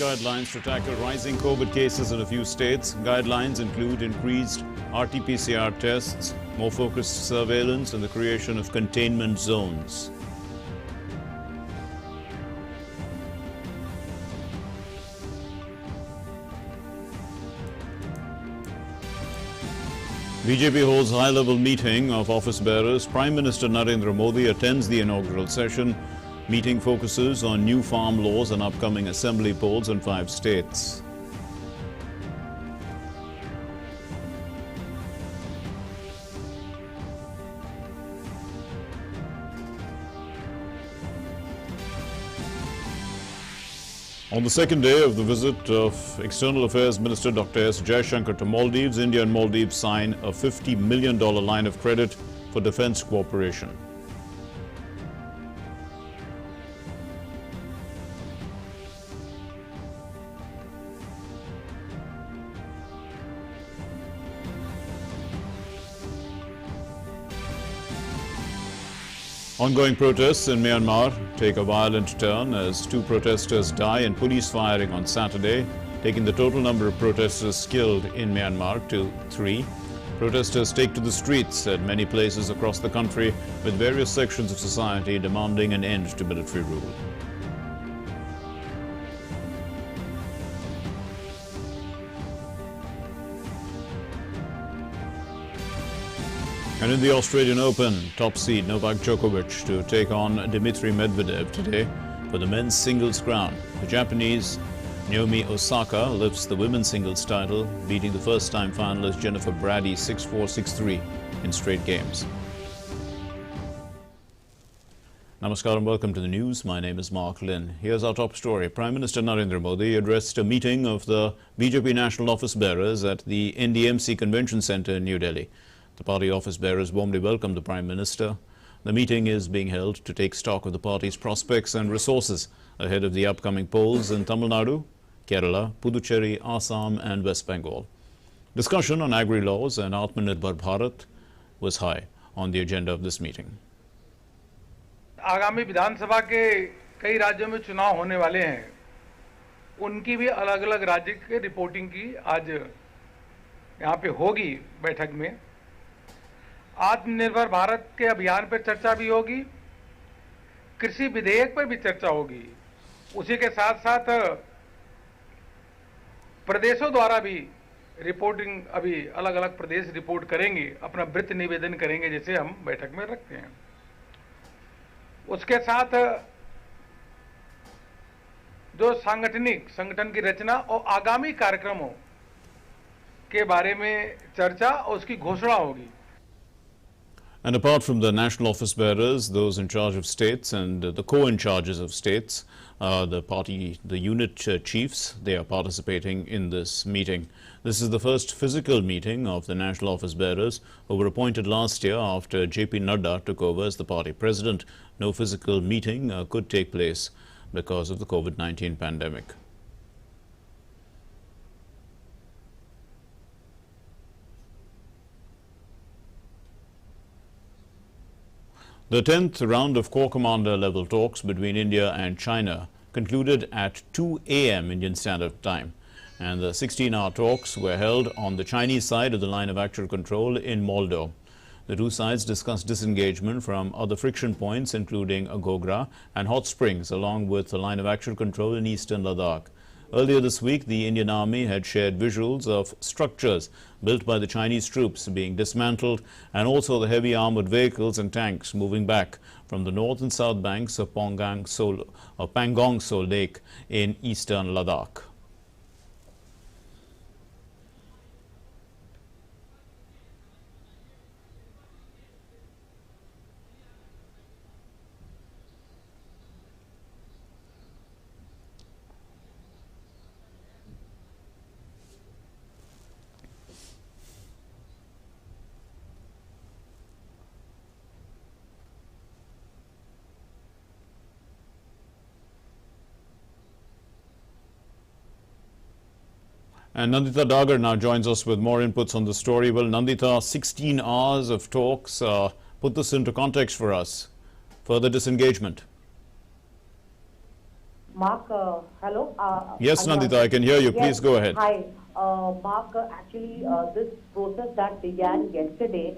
guidelines to tackle rising COVID cases in a few states. Guidelines include increased RT-PCR tests, more focused surveillance, and the creation of containment zones. BJP holds high-level meeting of office bearers. Prime Minister Narendra Modi attends the inaugural session. Meeting focuses on new farm laws and upcoming assembly polls in 5 states. On the second day of the visit of External Affairs Minister Dr. S. Jaishankar to Maldives, India and Maldives sign a $50 million line of credit for defense cooperation. Ongoing protests in Myanmar take a violent turn as 2 protesters die in police firing on Saturday, taking the total number of protesters killed in Myanmar to 3. Protesters take to the streets at many places across the country, with various sections of society demanding an end to military rule. And in the Australian Open, top seed Novak Djokovic to take on Medvedev today for the men's singles crown. The Japanese Naomi Osaka lifts the women's singles title, beating the first-time finalist Jennifer Brady 6-4, 6-3 in straight games. Namaskar and welcome to the news. My name is Mark Lynn. Here's our top story. Prime Minister Narendra Modi addressed a meeting of the BJP national office bearers at the NDMC Convention Centre in New Delhi. The party office bearers warmly welcomed the Prime Minister. The meeting is being held to take stock of the party's prospects and resources ahead of the upcoming polls in Tamil Nadu, Kerala, Puducherry, Assam and West Bengal. Discussion on agri laws and Atmanirbhar Bharat was high on the agenda of this meeting. आगामी विधानसभा के कई राज्यों में चुनाव होने वाले हैं, उनकी भी अलग-अलग राज्य के रिपोर्टिंग की आज यहाँ पे होगी बैठक में। आत्मनिर्भर भारत के अभियान पर चर्चा भी होगी, कृषि विधेयक पर भी चर्चा होगी। उसी के साथ साथ प्रदेशों द्वारा भी रिपोर्टिंग, अभी अलग-अलग प्रदेश रिपोर्ट करेंगे, अपना वृत्त निवेदन करेंगे, जैसे हम बैठक में रखते हैं। उसके साथ जो संगठन की रचना और आगामी कार्यक्रमों के बारे में चर्चा और उसकी घोषणा होगी। And apart from the national office bearers, those in charge of states and the co-in-charges of states, the unit chiefs, they are participating in this meeting. This is the first physical meeting of the national office bearers who were appointed last year after JP Nadda took over as the party president. No physical meeting could take place because of the COVID-19 pandemic. The 10th round of Corps Commander level talks between India and China concluded at 2 a.m. Indian Standard Time, and the 16-hour talks were held on the Chinese side of the line of actual control in Moldo. The 2 sides discussed disengagement from other friction points including Agogra and Hot Springs, along with the line of actual control in eastern Ladakh. Earlier this week, the Indian Army had shared visuals of structures built by the Chinese troops being dismantled, and also the heavy armored vehicles and tanks moving back from the north and south banks of Pangong Tso Lake in eastern Ladakh. And Nandita Dagar now joins us with more inputs on the story. Well, Nandita, 16 hours of talks. Put this into context for us. Further disengagement. Mark, hello. Yes, Nandita, I can hear you. Yes, Please go ahead. hi. Mark, actually, this process that began yesterday,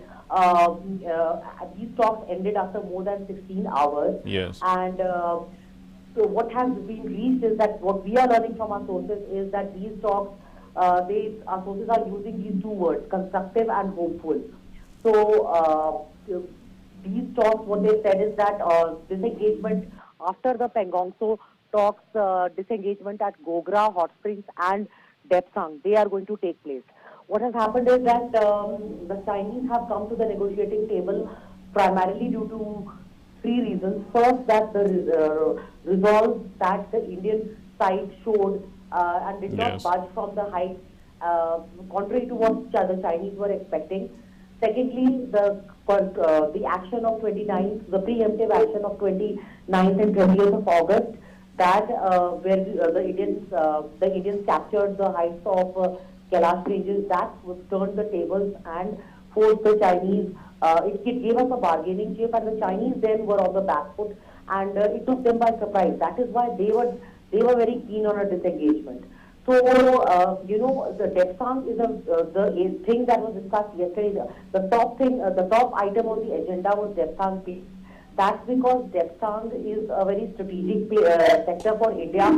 these talks ended after more than 16 hours. Yes. And so what has been reached is that what we are learning from our sources is that these talks, our sources are using these two words, constructive and hopeful. So these talks, what they said is that disengagement after the Pangong talks, disengagement at Gogra, Hot Springs and Depsang, they are going to take place. What has happened is that the Chinese have come to the negotiating table primarily due to three reasons. First, that the resolve that the Indian side showed and did not budge from the heights, contrary to what the Chinese were expecting. Secondly, the action of 29th, the preemptive action of 29th and 20th of August, that where the Indians captured the heights of Kailash ranges, that turned the tables and forced the Chinese. It gave us a bargaining chip, and the Chinese then were on the back foot, and it took them by surprise. That is why they were very keen on a disengagement. So, the Depsang is the thing that was discussed yesterday. The top item on the agenda was Depsang peace. That's because Depsang is a very strategic sector for India.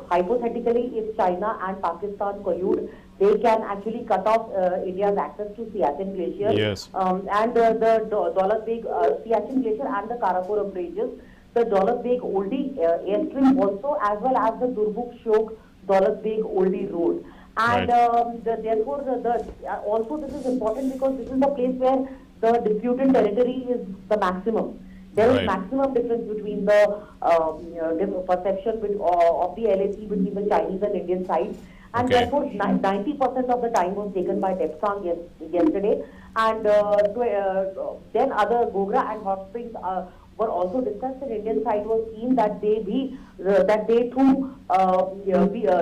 Hypothetically, if China and Pakistan collude, they can actually cut off India's access to Siachen Glacier. Yes. And the Daulat Beg Siachen Glacier and the Karakoram ranges. The Daulat Beg Oldie airstream also, as well as the Durbuk Shok Daulat Beg Oldie road. And therefore, also this is important because this is the place where the disputed territory is the maximum. There is maximum difference between the perception of the LAC between the Chinese and Indian side. And therefore, 90% of the time was taken by Depsang yesterday. And then other Gogra and Hot Springs were also discussed. The Indian side was keen that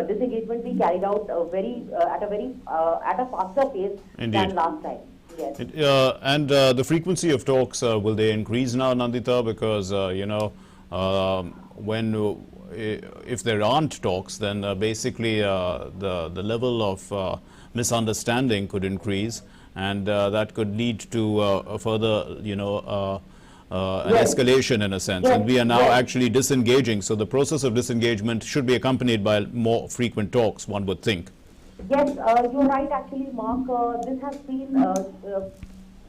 disengagement be carried out at a faster pace than last time. Yes. And the frequency of talks, will they increase now, Nandita? Because if there aren't talks, then basically the level of misunderstanding could increase, and that could lead to a further, an escalation in a sense. And we are now actually disengaging. So the process of disengagement should be accompanied by more frequent talks, one would think. Yes, you're right actually, Mark. This has been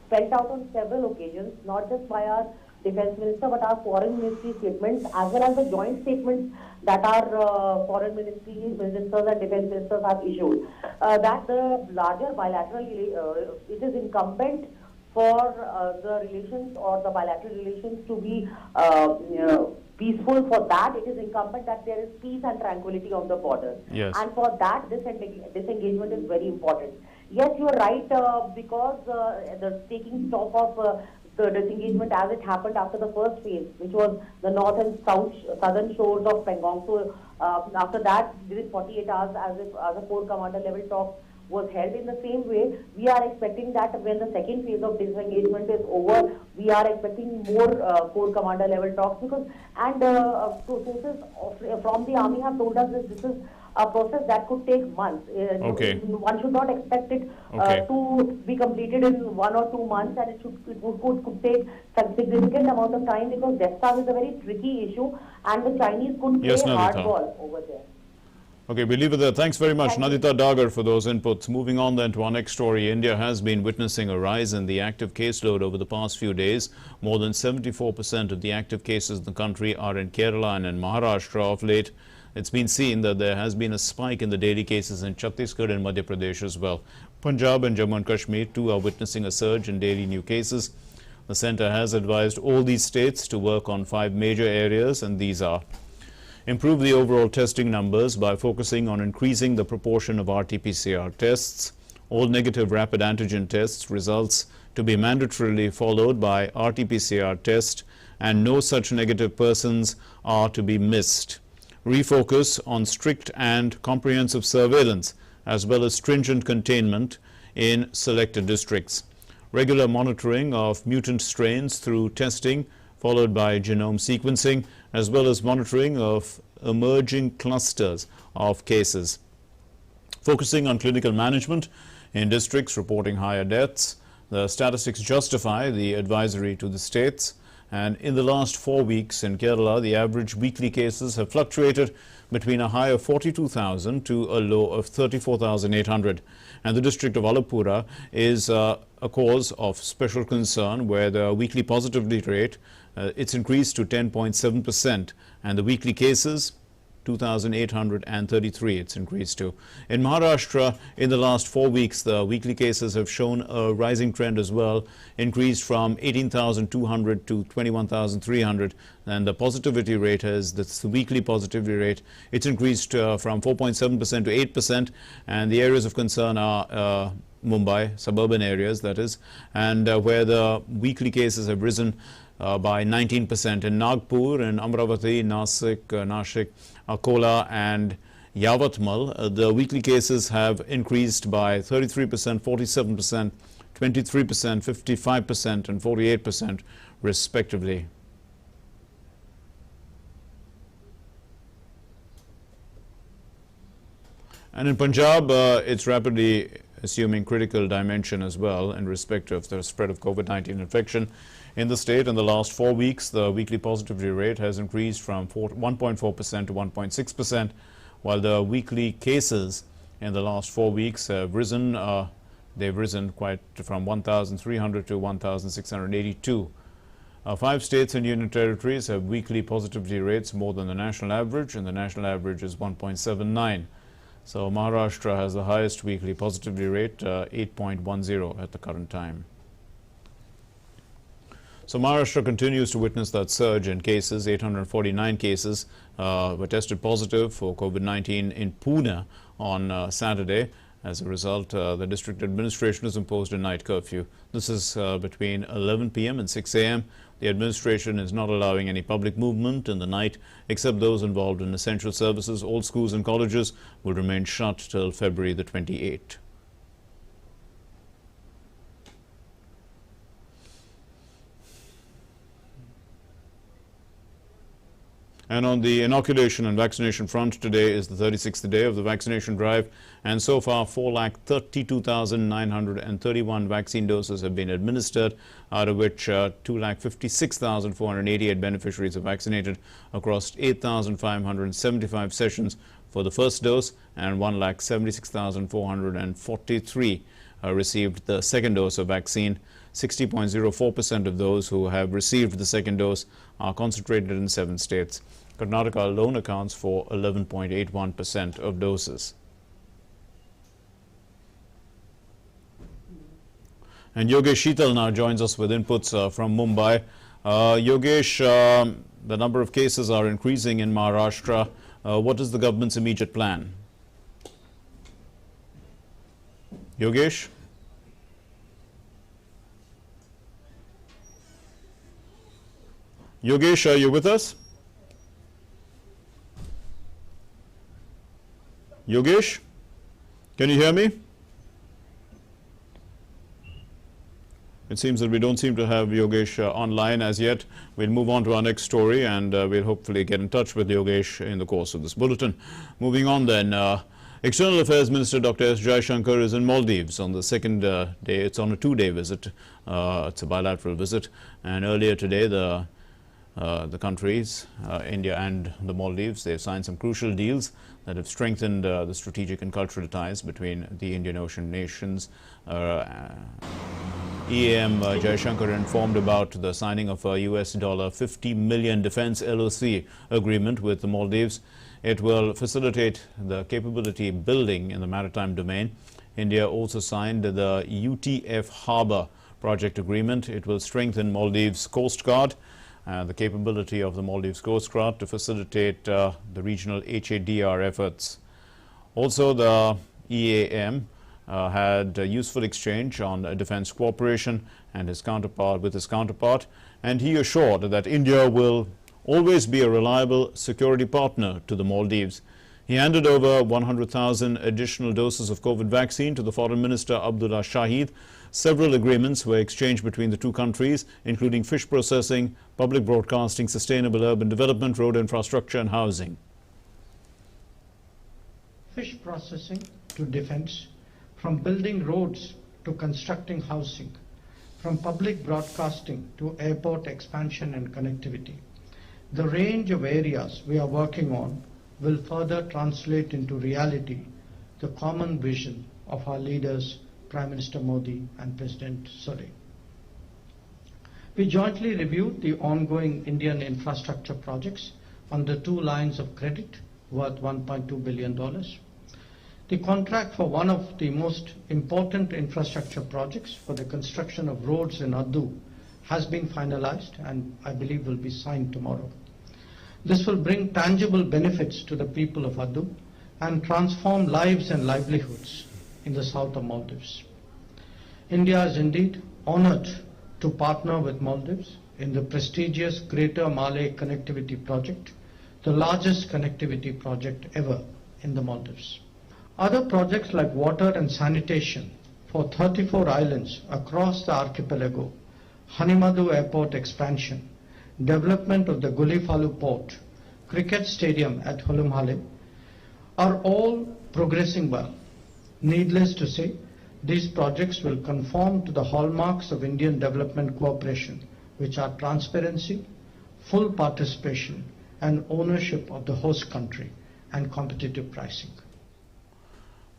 spelled out on several occasions, not just by our Defence Minister, but our Foreign Ministry statements, as well as the joint statements that our Foreign Ministry ministers and Defence Ministers have issued. That the larger bilateral, it is incumbent for the relations or the bilateral relations to be peaceful. For that, it is incumbent that there is peace and tranquility on the border. Yes. And for that, this disengagement is very important. Yes, you are right, because the taking stock of the disengagement as it happened after the first phase, which was the north and southern shores of Pangong. So after that, within 48 hours, as a Corps Commander level talk was held. In the same way, we are expecting that when the second phase of disengagement is over, we are expecting more Corps Commander level talks, because sources from the army have told us that this is a process that could take months. One should not expect it to be completed in 1 or 2 months, and it could take some significant amount of time, because Depsang is a very tricky issue, and the Chinese could play hardball over there. Okay, we'll leave it there. Thanks very much, Nandita Dagar, for those inputs. Moving on then to our next story. India has been witnessing a rise in the active caseload over the past few days. More than 74% of the active cases in the country are in Kerala and in Maharashtra. Of late, it's been seen that there has been a spike in the daily cases in Chhattisgarh and Madhya Pradesh as well. Punjab and Jammu and Kashmir too are witnessing a surge in daily new cases. The centre has advised all these states to work on 5 major areas, and these are: improve the overall testing numbers by focusing on increasing the proportion of RT-PCR tests. All negative rapid antigen tests results to be mandatorily followed by RT-PCR test, and no such negative persons are to be missed. Refocus on strict and comprehensive surveillance as well as stringent containment in selected districts. Regular monitoring of mutant strains through testing followed by genome sequencing, as well as monitoring of emerging clusters of cases. Focusing on clinical management in districts reporting higher deaths, the statistics justify the advisory to the states. And in the last 4 weeks in Kerala, the average weekly cases have fluctuated between a high of 42,000 to a low of 34,800. And the district of Alappuzha is a cause of special concern, where the weekly positivity rate, it's increased to 10.7%, and the weekly cases 2,833 it's increased to. In Maharashtra, in the last 4 weeks, the weekly cases have shown a rising trend as well, increased from 18,200 to 21,300, and the positivity rate the weekly positivity rate, it's increased from 4.7% to 8%, and the areas of concern are Mumbai, suburban areas that is, and where the weekly cases have risen by 19%. In Nagpur, in Amravati, Nashik, Akola and Yavatmal, the weekly cases have increased by 33%, 47%, 23%, 55% and 48% respectively. And in Punjab, it's rapidly assuming critical dimension as well in respect of the spread of COVID-19 infection. In the state, in the last 4 weeks, the weekly positivity rate has increased from 1.4% to 1.6%, while the weekly cases in the last 4 weeks have risen. They've risen quite from 1,300 to 1,682. 5 states and union territories have weekly positivity rates more than the national average, and the national average is 1.79. So Maharashtra has the highest weekly positivity rate, 8.10 at the current time. So Maharashtra continues to witness that surge in cases. 849 cases were tested positive for COVID-19 in Pune on Saturday. As a result, the district administration has imposed a night curfew. This is between 11 p.m. and 6 a.m. The administration is not allowing any public movement in the night except those involved in essential services. All schools and colleges will remain shut till February the 28th. And on the inoculation and vaccination front, today is the 36th day of the vaccination drive, and so far 4,32,931 vaccine doses have been administered, out of which 2,56,488 beneficiaries are vaccinated across 8,575 sessions for the first dose, and 1,76,443 received the second dose of vaccine. 60.04% of those who have received the second dose are concentrated in 7 states. Karnataka alone accounts for 11.81% of doses. And Yogesh Sheetal now joins us with inputs from Mumbai. Yogesh, the number of cases are increasing in Maharashtra. What is the government's immediate plan? Yogesh? Yogesh, are you with us? Yogesh, can you hear me? It seems that we don't seem to have Yogesh online as yet. We'll move on to our next story, and we'll hopefully get in touch with Yogesh in the course of this bulletin. Moving on then, External Affairs Minister Dr. S. Jaishankar is in Maldives on the second day. It's on a 2-day visit. It's a bilateral visit. And earlier today, the countries, India and the Maldives, they've signed some crucial deals that have strengthened the strategic and cultural ties between the Indian Ocean nations. EAM Jaishakar informed about the signing of a US $50 million defense LOC agreement with the Maldives. It will facilitate the capability building in the maritime domain. India also signed the UTF Harbour project agreement. It will strengthen Maldives Coast Guard, the capability of the Maldives Coast Guard to facilitate the regional HADR efforts. Also, the EAM had a useful exchange on defense cooperation and his counterpart, and he assured that India will always be a reliable security partner to the Maldives. He handed over 100,000 additional doses of COVID vaccine to the Foreign Minister Abdullah Shahid. Several agreements were exchanged between the two countries, including fish processing, public broadcasting, sustainable urban development, road infrastructure and housing. Fish processing to defense, from building roads to constructing housing, from public broadcasting to airport expansion and connectivity. The range of areas we are working on will further translate into reality the common vision of our leaders, Prime Minister Modi and President Sole. We jointly reviewed the ongoing Indian infrastructure projects on the two lines of credit worth $1.2 billion. The contract for one of the most important infrastructure projects for the construction of roads in Addu has been finalized and I believe will be signed tomorrow. This will bring tangible benefits to the people of Addu and transform lives and livelihoods in the south of Maldives. India is indeed honored to partner with Maldives in the prestigious Greater Malay Connectivity Project, the largest connectivity project ever in the Maldives. Other projects like water and sanitation for 34 islands across the archipelago, Hanimadu Airport expansion, development of the Gulifalu port, cricket stadium at Holumhale are all progressing well. Needless to say, these projects will conform to the hallmarks of Indian development cooperation, which are transparency, full participation, and ownership of the host country and competitive pricing.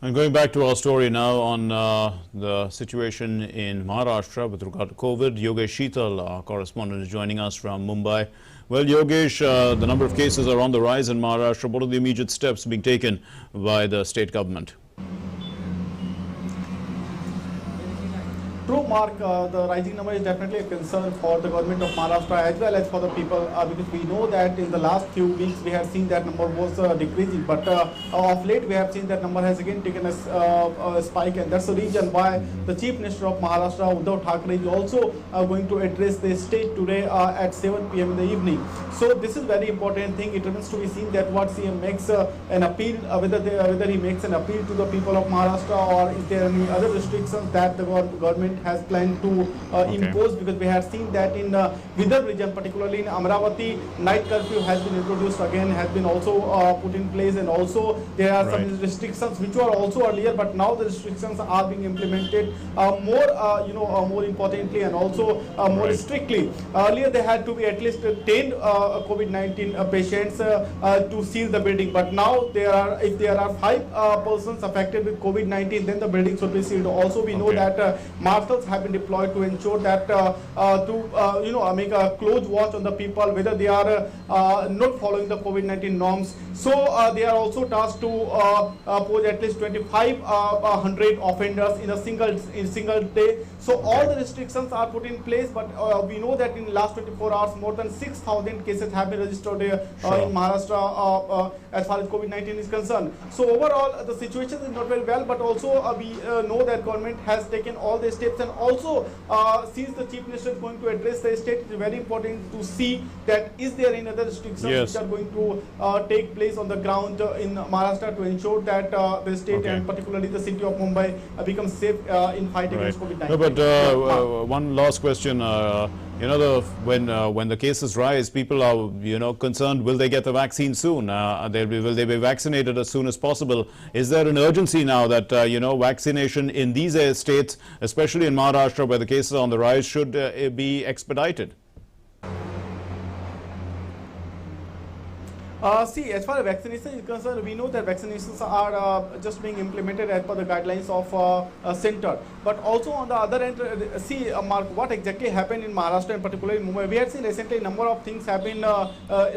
And going back to our story now on the situation in Maharashtra with regard to COVID, Yogesh Sheetal, our correspondent, is joining us from Mumbai. Well, Yogesh, the number of cases are on the rise in Maharashtra. What are the immediate steps being taken by the state government? True, Mark, the rising number is definitely a concern for the government of Maharashtra as well as for the people because we know that in the last few weeks we have seen that number was decreasing, but of late we have seen that number has again taken a spike, and that's the reason why the Chief Minister of Maharashtra, Uddhav Thackeray, is also going to address the state today at 7 p.m. in the evening. So this is very important thing. It remains to be seen that what CM makes an appeal, whether he makes an appeal to the people of Maharashtra, or is there any other restrictions that the government has planned to impose, because we have seen that in Vidarbha region, particularly in Amravati, night curfew has been introduced again, has been also put in place, and also there are some restrictions which were also earlier, but now the restrictions are being implemented more importantly and also more strictly. Earlier there had to be at least 10 COVID-19 patients to seal the building, but now if there are 5 persons affected with COVID-19, then the buildings will be sealed. Also we know that marshals have been deployed to ensure that make a close watch on the people whether they are not following the COVID-19 norms. So they are also tasked to pose at least 2,500 offenders in a single day. So all the restrictions are put in place, but we know that in the last 24 hours more than 6,000 cases have been registered in Maharashtra as far as COVID-19 is concerned. So overall the situation is not very well, but also we know that government has taken all the steps, and also since the Chief Minister is going to address the state, it is very important to see that is there any other restrictions which are going to take place on the ground in Maharashtra to ensure that the state and particularly the city of Mumbai becomes safe in fight against COVID-19. No, but one last question. When the cases rise, people are concerned. Will they get the vaccine soon? Will they be vaccinated as soon as possible? Is there an urgency now that vaccination in these states, especially in Maharashtra, where the cases are on the rise, should be expedited? See, as far as vaccination is concerned, we know that vaccinations are just being implemented as per the guidelines of center. But also on the other end, see, Mark, what exactly happened in Maharashtra and particularly in Mumbai. We have seen recently a number of things have been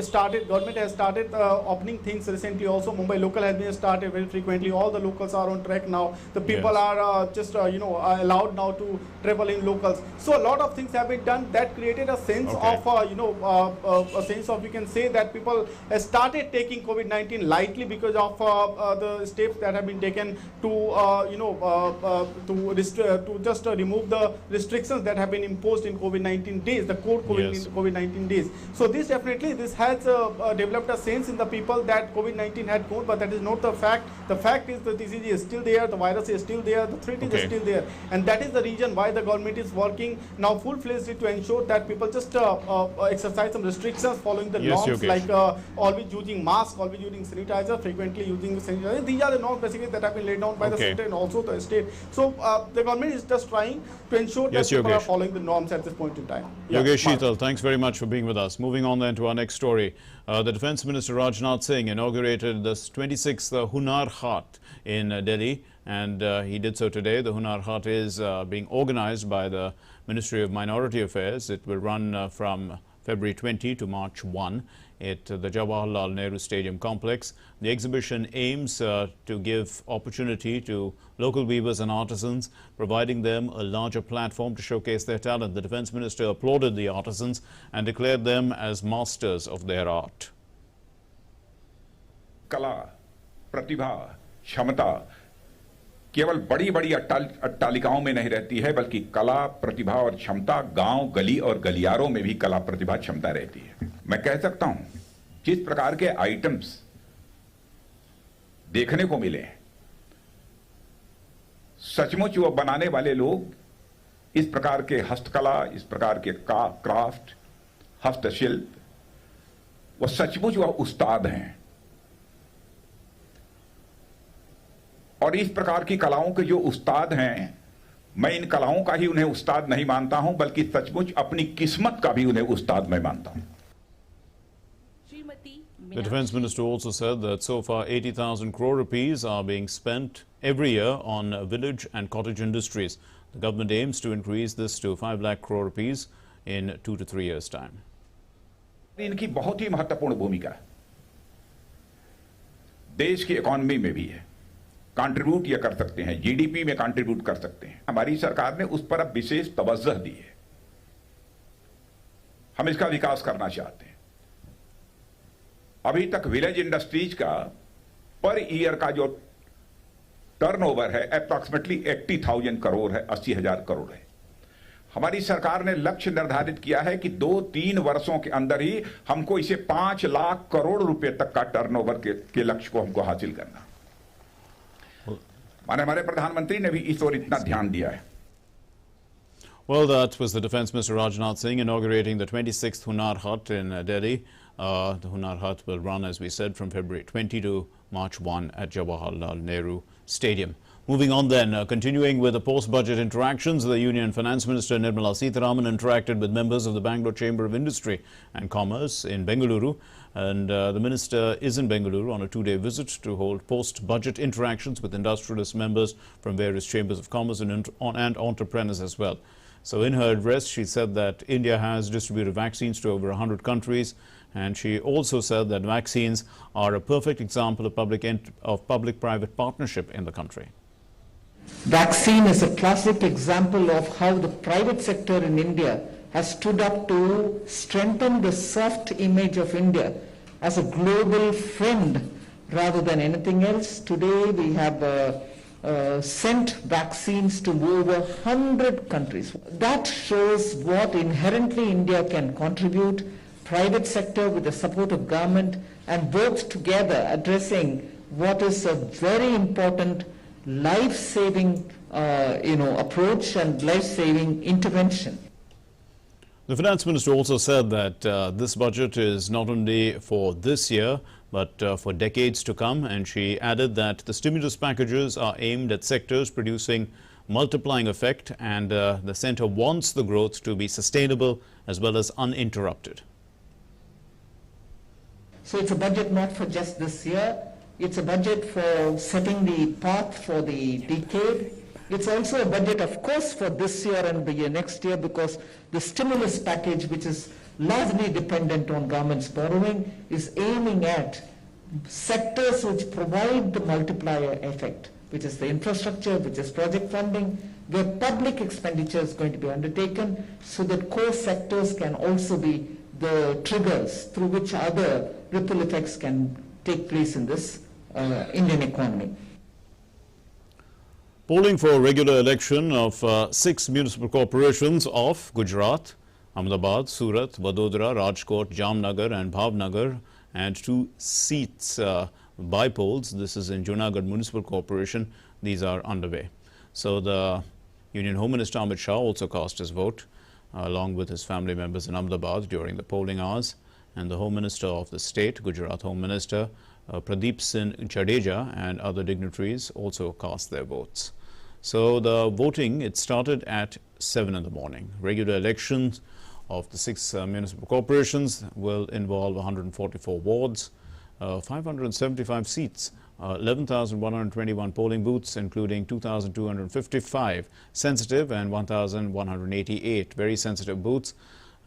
started. Government has started opening things recently. Also, Mumbai local has been started very frequently. All the locals are on track now. The people are just allowed now to travel in locals. So a lot of things have been done that created a sense of a sense of, you can say that people started taking COVID-19 lightly because of the steps that have been taken to just remove the restrictions that have been imposed in COVID-19 days, the core COVID-19 days. So this definitely has developed a sense in the people that COVID-19 had gone, but that is not the fact. The fact is the disease is still there, the virus is still there, the threat is still there, and that is the reason why the government is working now full-fledged to ensure that people just exercise some restrictions following the norms, like always using mask, always using sanitizer, frequently using sanitizer. These are the norms basically that have been laid down by the center and also the state. So the government is just trying to ensure that people are following the norms at this point in time. Yogesh Sheetal, thanks very much for being with us. Moving on then to our next story. The Defence Minister Rajnath Singh inaugurated the 26th Hunar Haat in Delhi, and he did so today. The Hunar Haat is being organized by the Ministry of Minority Affairs. It will run from February 20 to March 1 at the Jawaharlal Nehru Stadium complex. The exhibition aims to give opportunity to local weavers and artisans, providing them a larger platform to showcase their talent. The Defence Minister applauded the artisans and declared them as masters of their art. कला, प्रतिभा, क्षमता केवल बड़ी-बड़ी अट्टालिकाओं में नहीं रहती है, बल्कि कला, प्रतिभा और क्षमता गांव, गली और गलियारों में भी कला, प्रतिभा, क्षमता रहती है। मैं कह सकता हूं, जिस प्रकार के आइटम्स देखने को मिले, सचमुच वो बनाने वाले लोग इस प्रकार के हस्तकला, इस प्रकार के क्राफ्ट, हस्तशिल्प, वो सचमुच वो उस्ताद हैं। और इस प्रकार की कलाओं के जो उस्ताद हैं, मैं इन कलाओं का ही उन्हें उस्ताद नहीं मानता हूं, बल्कि सचमुच अपनी किस्मत का भी उन्हें उस्ताद मैं मानता हूं। The Defence Minister also said that so far 80,000 crore rupees are being spent every year on village and cottage industries. The government aims to increase this to 5 lakh crore rupees in 2 to 3 years' time. इनकी बहुत ही महत्वपूर्ण भूमिका देश की economy में भी है। Contribute ये कर सकते हैं, जीडीपी में कंट्रीब्यूट कर सकते हैं। हमारी सरकार ने उस पर अब विशेष तवज्जो दी है। हम इसका विकास करना चाहते हैं। अभी तक विलेज इंडस्ट्रीज का पर ईयर का जो टर्नओवर है अप्रॉक्सीमेटली 80,000 करोड़ है, 80,000 करोड़ है। हमारी सरकार ने लक्ष्य निर्धारित किया है कि 2-3 वर्षों के अंदर ही हमको इसे 5 लाख करोड़ रुपए तक का टर्नओवर के लक्ष्य को हमको हासिल करना। हमारे प्रधानमंत्री ने भी इस ओर इतना ध्यान दिया है। Well, that was the Defence Minister Rajnath Singh inaugurating the 26th Hunar Haat in Delhi. The Hunar Haat will run, as we said, from February 20 to March 1 at Jawaharlal Nehru Stadium. Moving on then, continuing with the post-budget interactions, the Union Finance Minister Nirmala Sitharaman interacted with members of the Bangalore Chamber of Industry and Commerce in Bengaluru. And the minister is in Bengaluru on a 2-day visit to hold post-budget interactions with industrialist members from various chambers of commerce and entrepreneurs as well. So in her address, she said that India has distributed vaccines to over 100 countries. And she also said that vaccines are a perfect example of public-private partnership in the country. Vaccine is a classic example of how the private sector in India has stood up to strengthen the soft image of India as a global friend rather than anything else. Today we have sent vaccines to over 100 countries. That shows what inherently India can contribute, private sector with the support of government, and both together addressing what is a very important life-saving approach and life-saving intervention. The Finance Minister also said that this budget is not only for this year but for decades to come, and she added that the stimulus packages are aimed at sectors producing multiplying effect, and the centre wants the growth to be sustainable as well as uninterrupted. So it's a budget not for just this year, it's a budget for setting the path for the decade. It's also a budget, of course, for this year and the next year, because the stimulus package, which is largely dependent on government's borrowing, is aiming at sectors which provide the multiplier effect, which is the infrastructure, which is project funding, where public expenditure is going to be undertaken so that core sectors can also be the triggers through which other ripple effects can take place in this Indian economy. Polling for regular election of 6 municipal corporations of Gujarat, Ahmedabad, Surat, Vadodara, Rajkot, Jamnagar and Bhavnagar, and 2 seats by polls. This is in Junagadh Municipal Corporation. These are underway. So the Union Home Minister Amit Shah also cast his vote along with his family members in Ahmedabad during the polling hours. And the Home Minister of the state, Gujarat Home Minister Pradeep Singh Jadeja, and other dignitaries also cast their votes. So the voting, it started at 7 in the morning. Regular elections of the 6 municipal corporations will involve 144 wards, 575 seats, 11,121 polling booths, including 2,255 sensitive and 1,188 very sensitive booths,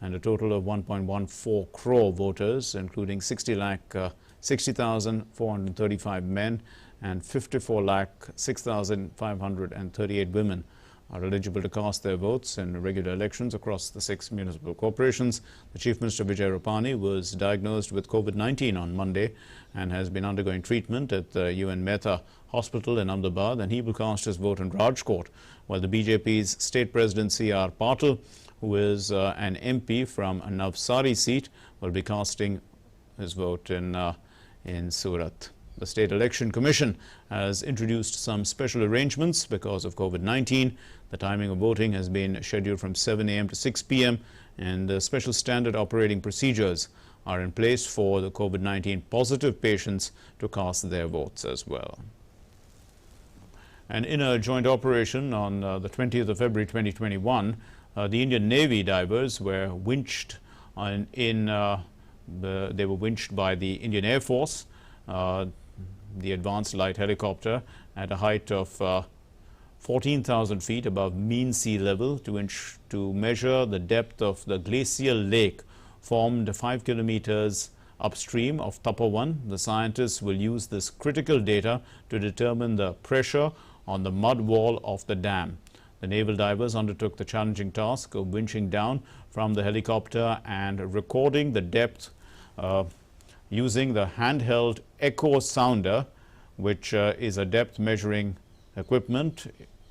and a total of 1.14 crore voters, including 60,435 men and 54,06,538 women are eligible to cast their votes in regular elections across the 6 municipal corporations. The Chief Minister Vijay Rupani was diagnosed with COVID-19 on Monday and has been undergoing treatment at the UN Mehta Hospital in Ahmedabad, and he will cast his vote in Rajkot, while the BJP's State President C.R. Patil, who is an MP from a Navsari seat, will be casting his vote in Surat. The State Election Commission has introduced some special arrangements because of COVID-19. The timing of voting has been scheduled from 7 a.m. to 6 p.m. and special standard operating procedures are in place for the COVID-19 positive patients to cast their votes as well. And in a joint operation on the 20th of February 2021, the Indian Navy divers were winched they were winched by the Indian Air Force, the Advanced Light Helicopter, at a height of 14,000 feet above mean sea level to measure the depth of the glacial lake formed 5 kilometers upstream of Tapovan. The scientists will use this critical data to determine the pressure on the mud wall of the dam. The naval divers undertook the challenging task of winching down from the helicopter and recording the depth using the handheld echo sounder, which is a depth measuring equipment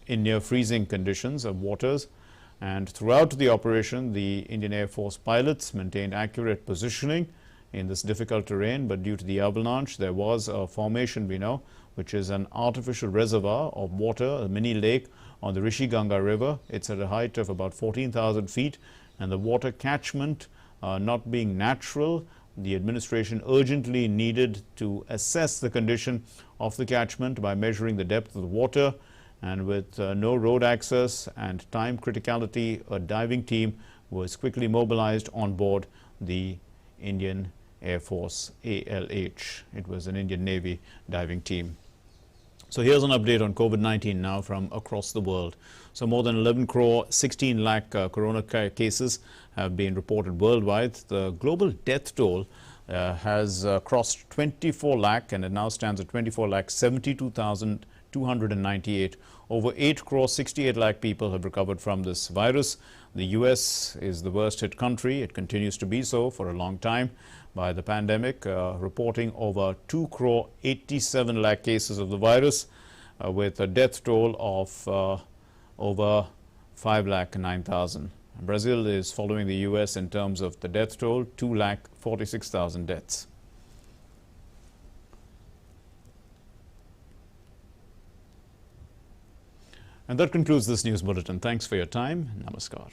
in near freezing conditions of waters. And throughout the operation, the Indian Air Force pilots maintained accurate positioning in this difficult terrain, but due to the avalanche, there was a formation, we know, which is an artificial reservoir of water, a mini lake on the Rishi Ganga River. It's at a height of about 14,000 feet, and the water catchment not being natural, the administration urgently needed to assess the condition of the catchment by measuring the depth of the water. And with no road access and time criticality, a diving team was quickly mobilized on board the Indian Air Force ALH. It was an Indian Navy diving team. So here's an update on COVID-19 now from across the world. So more than 11 crore 16 lakh corona cases have been reported worldwide. The global death toll has crossed 24 lakh, and it now stands at 24 lakh 72,298. Over 8 crore 68 lakh people have recovered from this virus. The US is the worst hit country. It continues to be so for a long time by the pandemic, reporting over 2 crore 87 lakh cases of the virus, with a death toll of over 5 lakh 9,000. Brazil is following the US in terms of the death toll, 2 lakh 46,000 deaths. And that concludes this news bulletin. Thanks for your time. Namaskar.